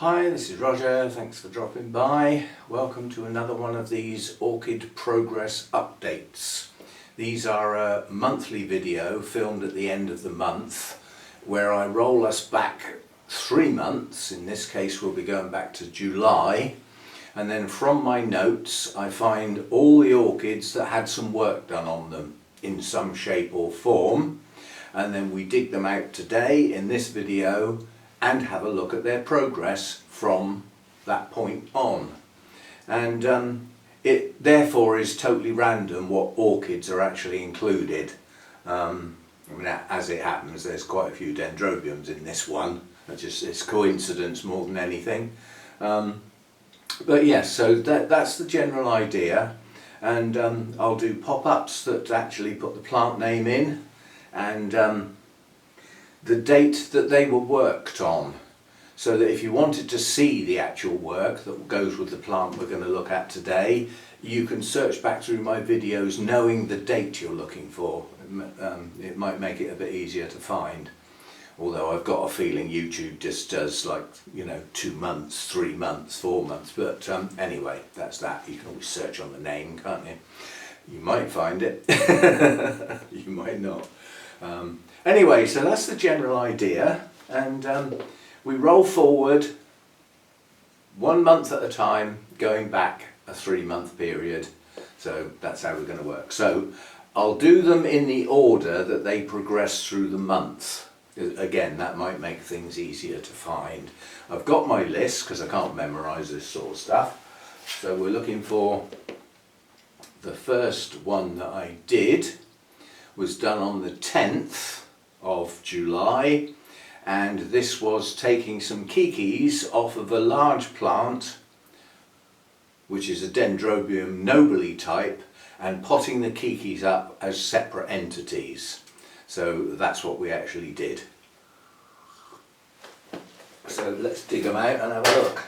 Hi, this is Roger, thanks for dropping by. Welcome to another one of these Orchid progress updates. These are a monthly video filmed at the end of the month where I roll us back 3 months. In this case we'll be going back to July, and then from my notes I find all the orchids that had some work done on them in some shape or form, and then we dig them out today in this video and have a look at their progress from that point on. And it therefore is totally random what orchids are actually included. I mean, as it happens, there's quite a few dendrobiums in this one. It's coincidence more than anything. But yes, so that's the general idea. And I'll do pop-ups that actually put the plant name in and the date that they were worked on, so that if you wanted to see the actual work that goes with the plant we're going to look at today, you can search back through my videos knowing the date you're looking for. It might make it a bit easier to find, although I've got a feeling YouTube just does, like, you know, 2 months, 3 months, 4 months, but anyway, that's that. You can always search on the name, can't you? You might find it, you might not. Anyway, so that's the general idea, and we roll forward 1 month at a time, going back a 3-month period. So that's how we're going to work. So I'll do them in the order that they progress through the month. Again, that might make things easier to find. I've got my list because I can't memorise this sort of stuff. So we're looking for the first one that I did was done on the 10th of July, and this was taking some kikis off of a large plant which is a Dendrobium Nobly type and potting the kikis up as separate entities. So that's what we actually did. So let's dig them out and have a look.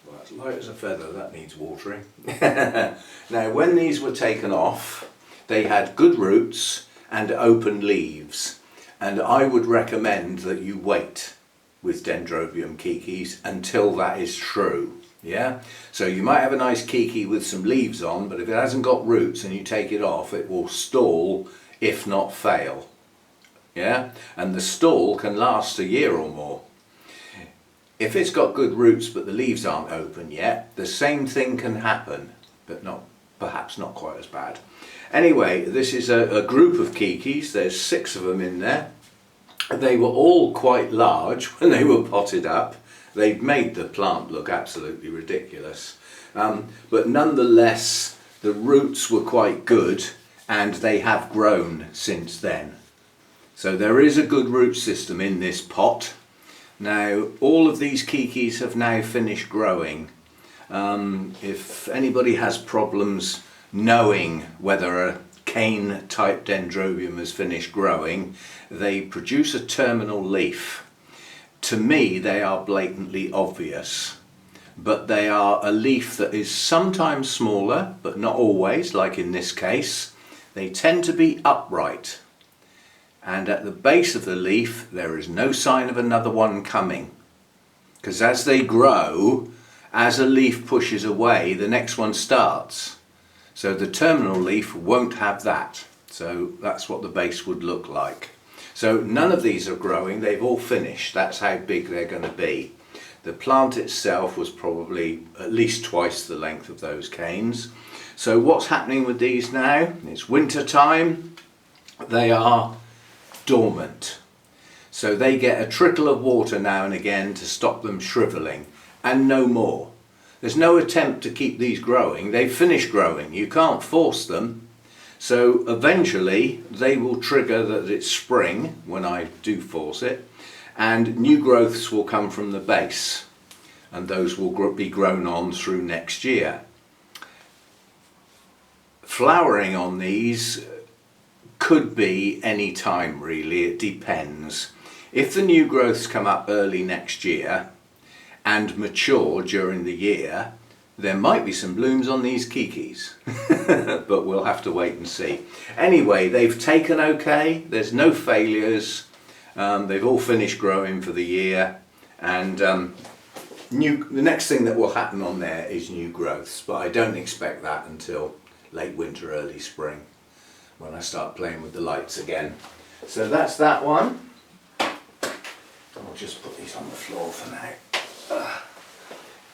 Well, it's light as a feather, that needs watering. Now, when these were taken off, they had good roots and open leaves, and I would recommend that you wait with Dendrobium kikis until that is true. Yeah, so you might have a nice kiki with some leaves on, but if it hasn't got roots and you take it off, it will stall, if not fail. Yeah, and the stall can last a year or more. If it's got good roots but the leaves aren't open yet, the same thing can happen, but perhaps not quite as bad. Anyway, this is a group of kikis. There's 6 of them in there. They were all quite large when they were potted up. They've made the plant look absolutely ridiculous. But nonetheless, the roots were quite good and they have grown since then. So there is a good root system in this pot. Now, all of these kikis have now finished growing. If anybody has problems knowing whether a cane type dendrobium has finished growing, they produce a terminal leaf. To me, they are blatantly obvious, but they are a leaf that is sometimes smaller, but not always, like in this case. They tend to be upright, and at the base of the leaf there is no sign of another one coming, because as they grow, as a leaf pushes away, the next one starts. So the terminal leaf won't have that. So that's what the base would look like. So none of these are growing, they've all finished. That's how big they're going to be. The plant itself was probably at least twice the length of those canes. So what's happening with these now? It's winter time. They are dormant. So they get a trickle of water now and again to stop them shriveling, and no more. There's no attempt to keep these growing. They've finished growing. You can't force them. So eventually they will trigger that it's spring when I do force it, and new growths will come from the base, and those will be grown on through next year. Flowering on these could be any time really, it depends. If the new growths come up early next year and mature during the year, there might be some blooms on these kikis, but we'll have to wait and see. Anyway, they've taken okay, there's no failures, They've all finished growing for the year, and the next thing that will happen on there is new growths, but I don't expect that until late winter, early spring, when I start playing with the lights again. So that's that one. I'll just put these on the floor for now.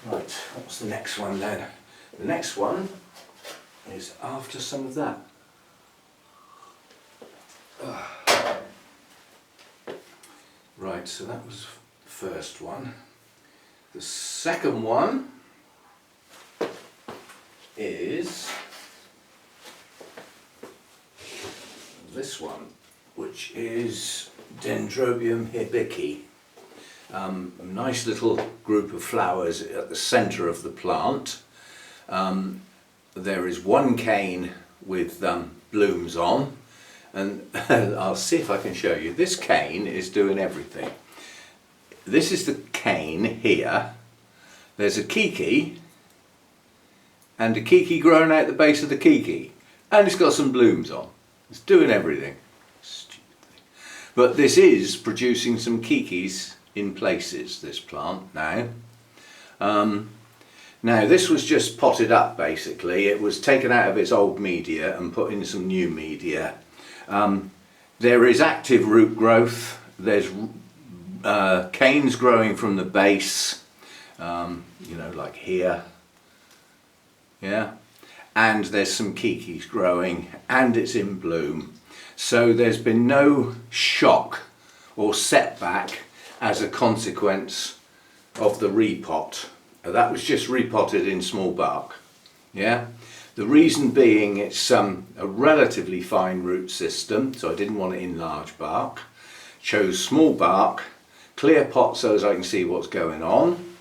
Right, what's the next one then? The next one is after some of that. Right, so that was the first one. The second one is this one, which is Dendrobium Hibiki. A nice little group of flowers at the centre of the plant. There is one cane with blooms on, and I'll see if I can show you. This cane is doing everything. This is the cane here. There's a kiki, and a kiki growing out the base of the kiki, and it's got some blooms on. It's doing everything. Stupid thing. But this is producing some kikis in places, this plant now. Now this was just potted up basically. It was taken out of its old media and put in some new media. There is active root growth. There's canes growing from the base, you know, like here. Yeah. And there's some kikis growing, and it's in bloom. So there's been no shock or setback as a consequence of the repot. That was just repotted in small bark. Yeah. The reason being it's a relatively fine root system, so I didn't want it in large bark. Chose small bark, clear pot so as I can see what's going on.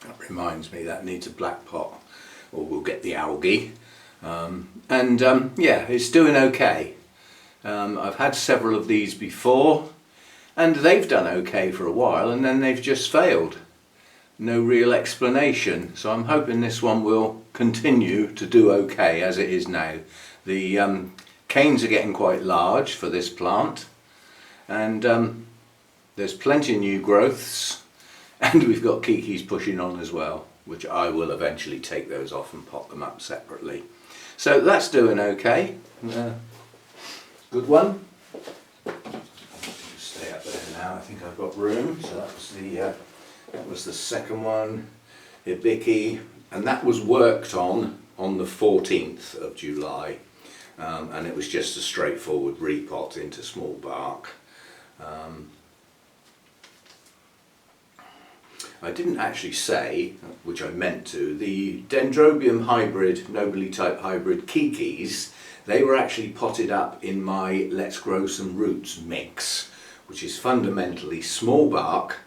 That reminds me that needs a black pot, or we'll get the algae. Yeah, it's doing okay. I've had several of these before, and they've done okay for a while, and then they've just failed. No real explanation, so I'm hoping this one will continue to do okay as it is now. The canes are getting quite large for this plant, and there's plenty of new growths, and we've got kikis pushing on as well, which I will eventually take those off and pot them up separately. So that's doing okay. Good one. Just stay up there now. I think I've got room. So that was the second one, Hibiki, and that was worked on the 14th of July, and it was just a straightforward repot into small bark. I didn't actually say, which I meant to, the Dendrobium Nobly type hybrid kikis, they were actually potted up in my Let's Grow Some Roots mix, which is fundamentally small bark,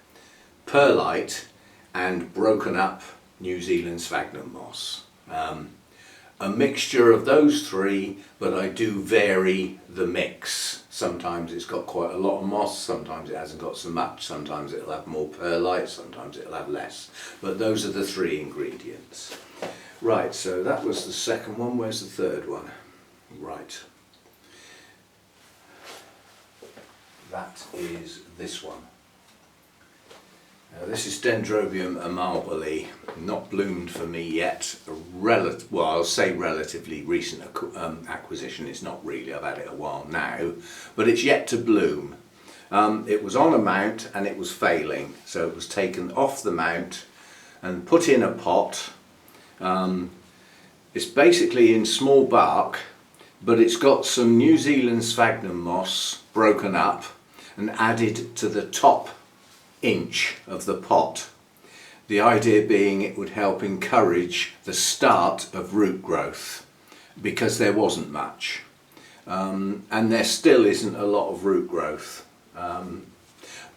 perlite and broken up New Zealand sphagnum moss. A mixture of those three, but I do vary the mix. Sometimes it's got quite a lot of moss, sometimes it hasn't got so much, sometimes it'll have more perlite, sometimes it'll have less. But those are the three ingredients. Right, so that was the second one. Where's the third one? Right. That is this one. Now this is Dendrobium Amaro, not bloomed for me yet. Well, I'll say relatively recent acquisition. It's not really, I've had it a while now, but it's yet to bloom. It was on a mount and it was failing, so it was taken off the mount and put in a pot. It's basically in small bark, but it's got some New Zealand sphagnum moss broken up and added to the top inch of the pot. The idea being it would help encourage the start of root growth, because there wasn't much, and there still isn't a lot of root growth,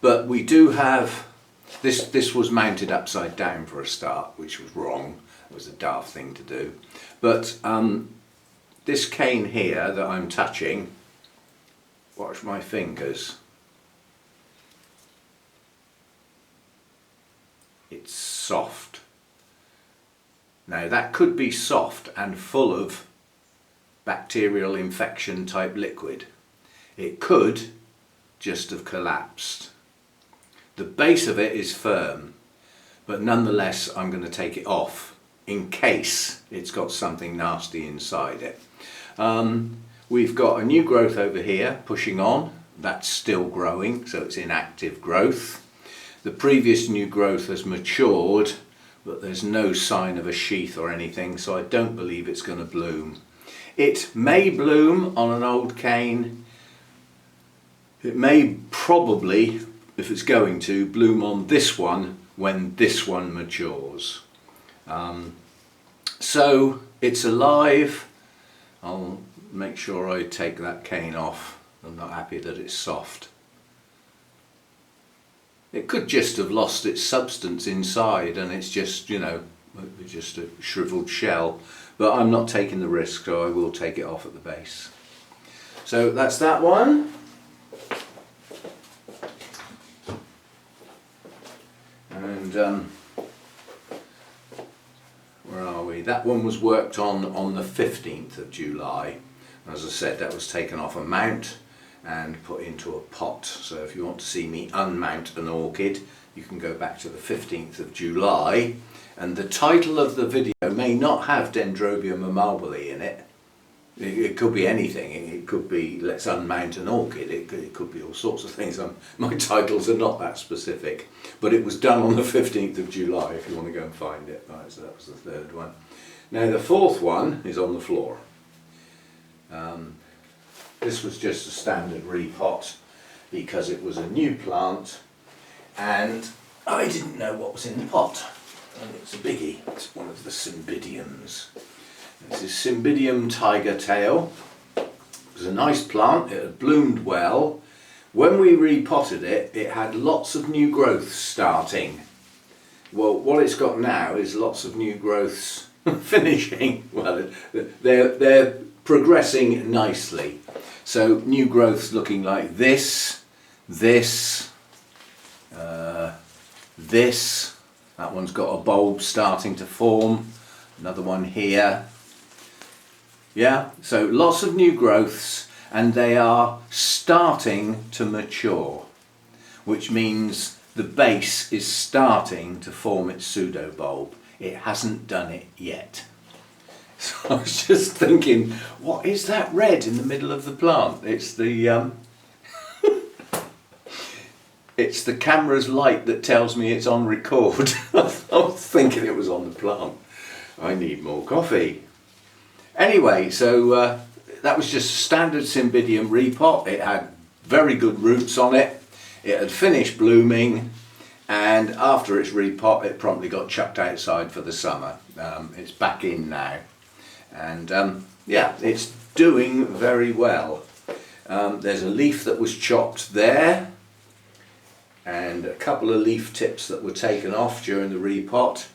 but we do have this was mounted upside down for a start, which was wrong. It was a daft thing to do, but this cane here that I'm touching, watch my fingers. It's soft. Now that could be soft and full of bacterial infection type liquid. It could just have collapsed. The base of it is firm, but nonetheless I'm going to take it off in case it's got something nasty inside it. We've got a new growth over here pushing on. That's still growing, so it's in active growth. The previous new growth has matured, but there's no sign of a sheath or anything, so I don't believe it's going to bloom. It may bloom on an old cane. It may probably, if it's going to, bloom on this one when this one matures. So it's alive. I'll make sure I take that cane off. I'm not happy that it's soft. It could just have lost its substance inside and it's just, you know, just a shriveled shell. But I'm not taking the risk, so I will take it off at the base. So that's that one. And where are we? That one was worked on the 15th of July. As I said, that was taken off a mount and put into a pot. So if you want to see me unmount an orchid, you can go back to the 15th of July. And the title of the video may not have Dendrobium Nobly in it. It could be anything. It could be let's unmount an orchid. It could be all sorts of things. My titles are not that specific. But it was done on the 15th of July if you want to go and find it. Right, so that was the third one. Now the fourth one is on the floor. This was just a standard repot because it was a new plant and I didn't know what was in the pot. And it's a biggie. It's one of the Cymbidiums. This is Cymbidium tiger tail. It was a nice plant. It had bloomed well. When we repotted it, it had lots of new growths starting. Well, what it's got now is lots of new growths finishing. Well, they're progressing nicely. So new growths looking like this. That one's got a bulb starting to form. Another one here. Yeah, so lots of new growths and they are starting to mature, which means the base is starting to form its pseudobulb. It hasn't done it yet. So I was just thinking, what is that red in the middle of the plant? It's the it's the camera's light that tells me it's on record. I was thinking it was on the plant. I need more coffee. Anyway, so that was just a standard Cymbidium repot. It had very good roots on it. It had finished blooming, and after its repot it promptly got chucked outside for the summer. It's back in now. And yeah, it's doing very well. There's a leaf that was chopped there and a couple of leaf tips that were taken off during the repot,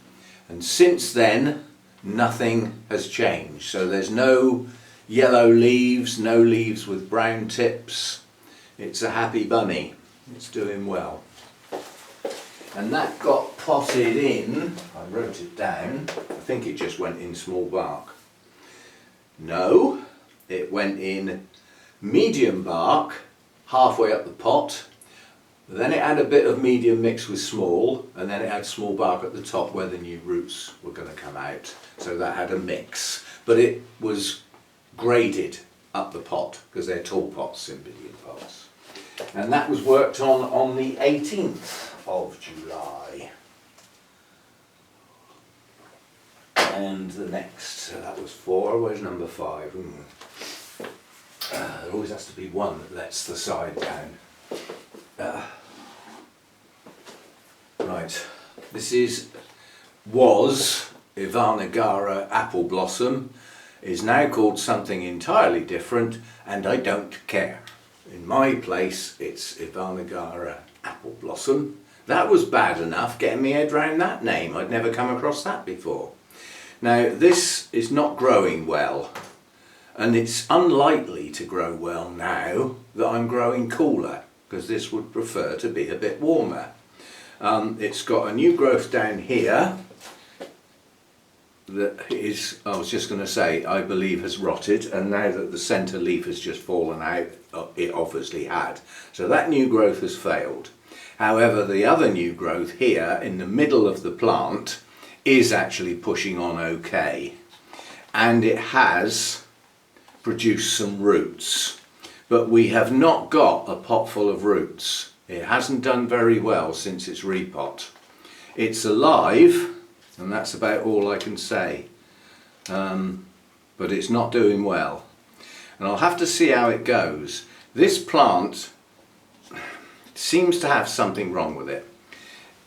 and since then nothing has changed. So there's no yellow leaves, no leaves with brown tips. It's a happy bunny. It's doing well. And that got potted in, I wrote it down, I think it just went in small bark. No, it went in medium bark halfway up the pot, then it had a bit of medium mixed with small, and then it had small bark at the top where the new roots were going to come out. So that had a mix, but it was graded up the pot because they're tall pots, Cymbidium pots. And that was worked on the 18th of July. And the next, so that was 4, where's number 5? There always has to be one that lets the side down. Right, this was Ianara apple blossom, is now called something entirely different, and I don't care. In my place it's Ianara apple blossom. That was bad enough getting my head around that name. I'd never come across that before. Now this is not growing well, and it's unlikely to grow well now that I'm growing cooler, because this would prefer to be a bit warmer. It's got a new growth down here that is, I was just going to say, I believe has rotted, and now that the centre leaf has just fallen out, it obviously had. So that new growth has failed. However, the other new growth here in the middle of the plant is actually pushing on okay. And it has produced some roots. But we have not got a pot full of roots. It hasn't done very well since its repot. It's alive, and that's about all I can say. But it's not doing well. And I'll have to see how it goes. This plant seems to have something wrong with it.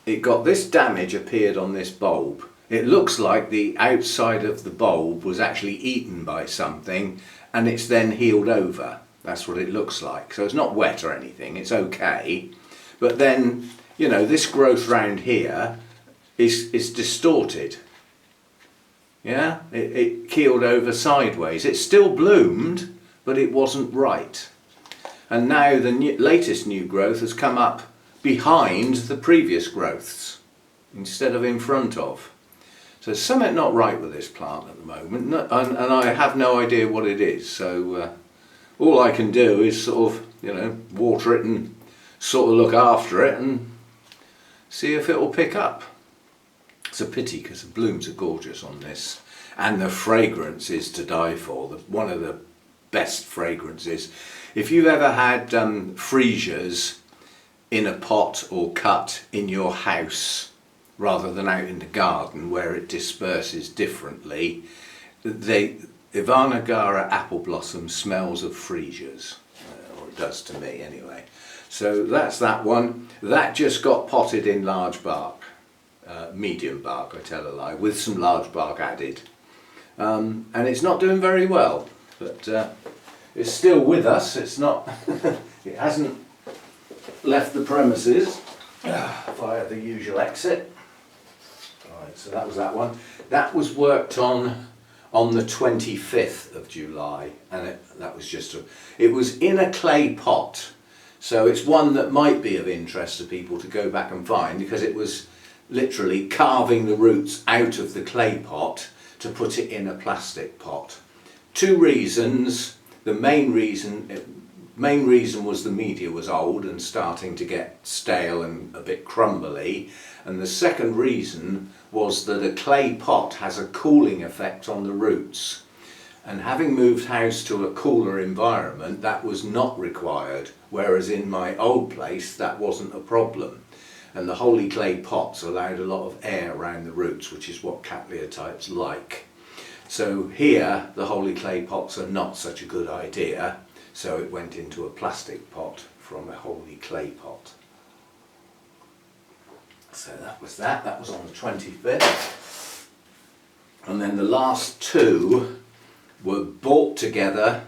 It got this damage appeared on this bulb. It looks like the outside of the bulb was actually eaten by something and it's then healed over. That's what it looks like. So it's not wet or anything, it's okay. But then, you know, this growth round here is distorted. Yeah, it keeled over sideways. It still bloomed, but it wasn't right. And now the latest new growth has come up behind the previous growths instead of in front of. So there's something not right with this plant at the moment, and I have no idea what it is. So all I can do is sort of, you know, water it and sort of look after it and see if it will pick up. It's a pity because the blooms are gorgeous on this, and the fragrance is to die for. One of the best fragrances. If you've ever had freesias in a pot or cut in your house rather than out in the garden where it disperses differently, Ianara apple blossom smells of freesias, or it does to me anyway. So that's that one. That just got potted in large bark. Medium bark, I tell a lie, with some large bark added, and it's not doing very well, but it's still with us. It's not it hasn't left the premises via the usual exit. Right, so that was that one. That was worked on the 25th of July, and that was just it was in a clay pot, so it's one that might be of interest to people to go back and find, because it was literally carving the roots out of the clay pot to put it in a plastic pot. Two reasons. The main reason was the media was old and starting to get stale and a bit crumbly, and the second reason was that a clay pot has a cooling effect on the roots, and having moved house to a cooler environment, that was not required, whereas in my old place that wasn't a problem. And the holy clay pots allowed a lot of air around the roots, which is what Cattleya types like. So here the holy clay pots are not such a good idea, so it went into a plastic pot from a holy clay pot. So that was on the 25th. And then the last two were bought together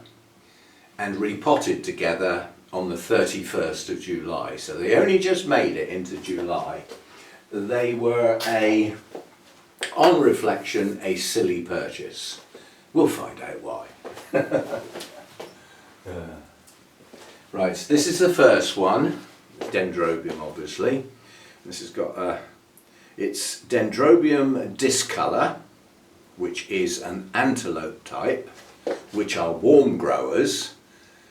and repotted together on the 31st of July, so they only just made it into July. They were on reflection, a silly purchase. We'll find out why. Right, so this is the first one, Dendrobium obviously. This has got it's Dendrobium discolor, which is an antelope type, which are warm growers.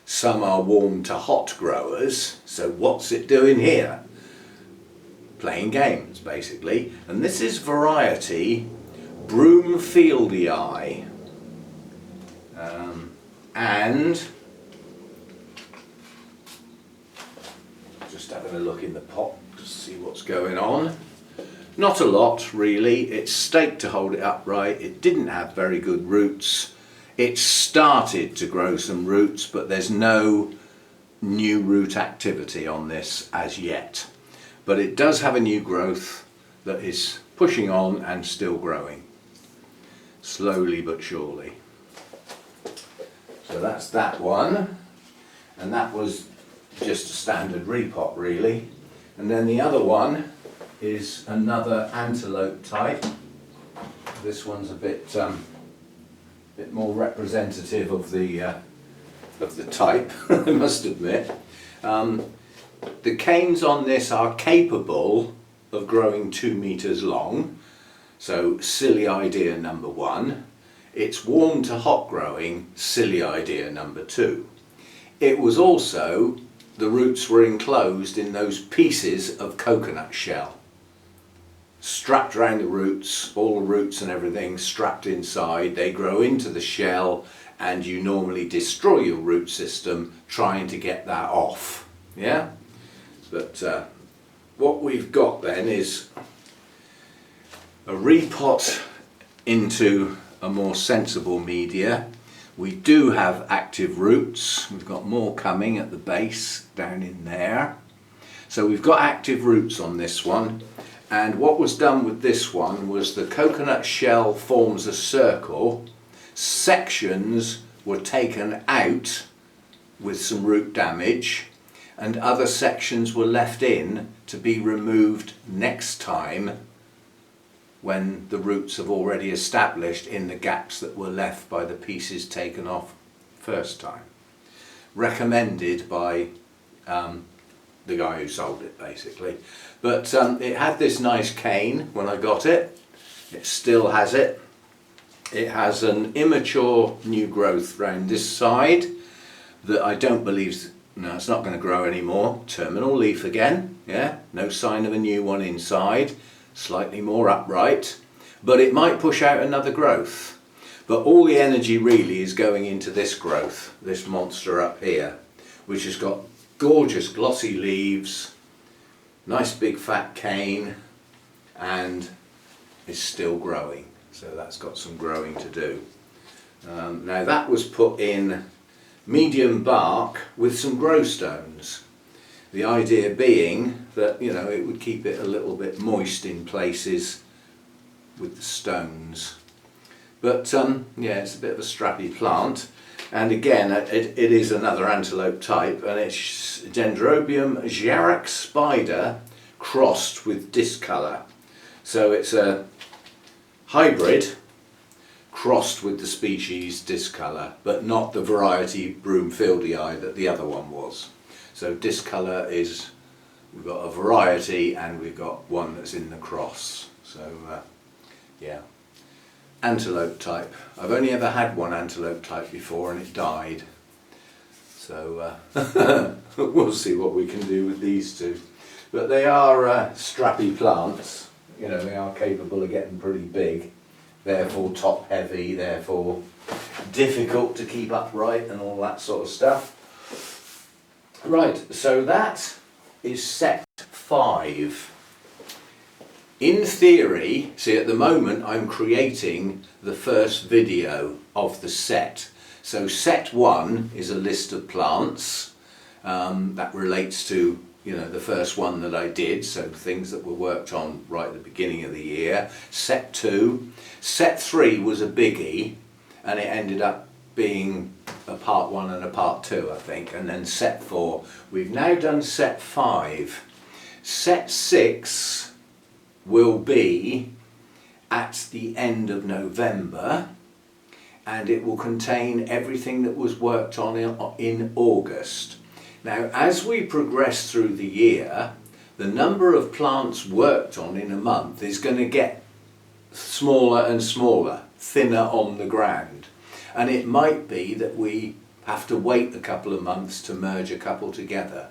Some are warm to hot growers, so what's it doing here? Playing games, basically. And this is variety Broomfieldii. And just having a look in the pot to see what's going on. Not a lot, really. It's staked to hold it upright. It didn't have very good roots. It started to grow some roots, but there's no new root activity on this as yet. But it does have a new growth that is pushing on and still growing. Slowly but surely. So that's that one. And that was just a standard repot really. And then the other one is another antelope type. This one's a bit more representative of the type, I must admit. The canes on this are capable of growing 2 meters long, so silly idea number one. It's warm to hot growing, silly idea number two. it was also, the roots were enclosed in those pieces of coconut shell. Strapped around the roots, all the roots and everything strapped inside. They grow into the shell and you normally destroy your root system trying to get that off. Yeah? But what we've got then is a repot into a more sensible media. We do have active roots. We've got more coming at the base down in there. So we've got active roots on this one. And what was done with this one was the coconut shell forms a circle. Sections were taken out with some root damage and other sections were left in to be removed next time when the roots have already established in the gaps that were left by the pieces taken off first time. Recommended by the guy who sold it basically. But it had this nice cane when I got it. It still has it. It has an immature new growth round this side that I don't believe, no, it's not going to grow anymore. Terminal leaf again, yeah, no sign of a new one inside. Slightly more upright, but it might push out another growth. But all the energy really is going into this growth, this monster up here, which has got gorgeous glossy leaves, nice big fat cane, and is still growing. So that's got some growing to do. Now that was put in medium bark with some grow stones. The idea being that, you know, it would keep it a little bit moist in places with the stones. But yeah, it's a bit of a strappy plant. And again, it is another antelope type, and it's Dendrobium Hibiki spider crossed with discolor. So it's a hybrid crossed with the species discolor, but not the variety Broomfieldii that the other one was. So discolor is, we've got a variety and we've got one that's in the cross. So yeah, antelope type. I've only ever had one antelope type before and it died. So we'll see what we can do with these two. But they are strappy plants. You know, they are capable of getting pretty big. Therefore top heavy, therefore difficult to keep upright and all that sort of stuff. Right, so that is set 5. In theory, see at the moment I'm creating the first video of the set. So set 1 is a list of plants that relates to, you know, the first one that I did, so things that were worked on right at the beginning of the year. Set 2. Set 3 was a biggie and it ended up being a part 1 and a part 2, I think, and then set 4. We've now done set 5. Set 6 will be at the end of November, and it will contain everything that was worked on in August. Now, as we progress through the year, the number of plants worked on in a month is going to get smaller and smaller, thinner on the ground. And it might be that we have to wait a couple of months to merge a couple together.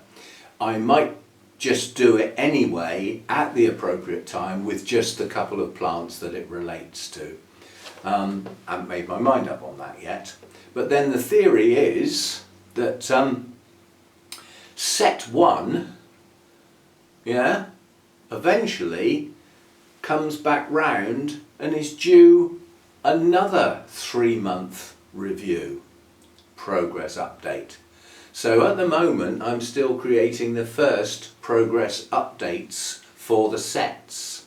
I might just do it anyway at the appropriate time with just the couple of plants that it relates to. I haven't made my mind up on that yet. But then the theory is that set 1, yeah, eventually comes back round and is due another 3-month review, progress update. So at the moment I'm still creating the first progress updates for the sets.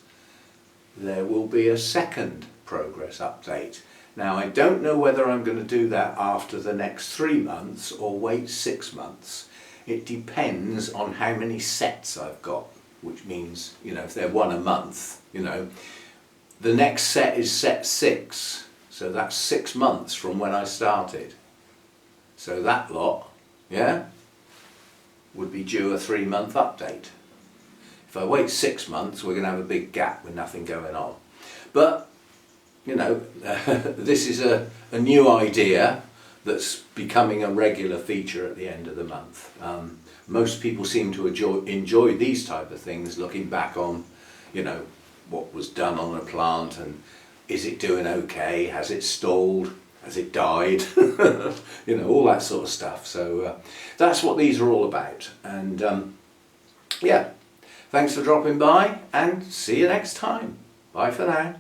There will be a second progress update. Now I don't know whether I'm going to do that after the next 3 months or wait 6 months. It depends on how many sets I've got, which means, you know, if they're 1 a month, you know, the next set is set 6. So that's 6 months from when I started. So that lot, yeah, would be due a 3-month update. If I wait 6 months, we're going to have a big gap with nothing going on. But, you know, this is a new idea. that's becoming a regular feature at the end of the month. Most people seem to enjoy these type of things, looking back on, you know, what was done on a plant and is it doing okay, has it stalled, has it died, you know, all that sort of stuff. So that's what these are all about. And yeah, thanks for dropping by and see you next time. Bye for now.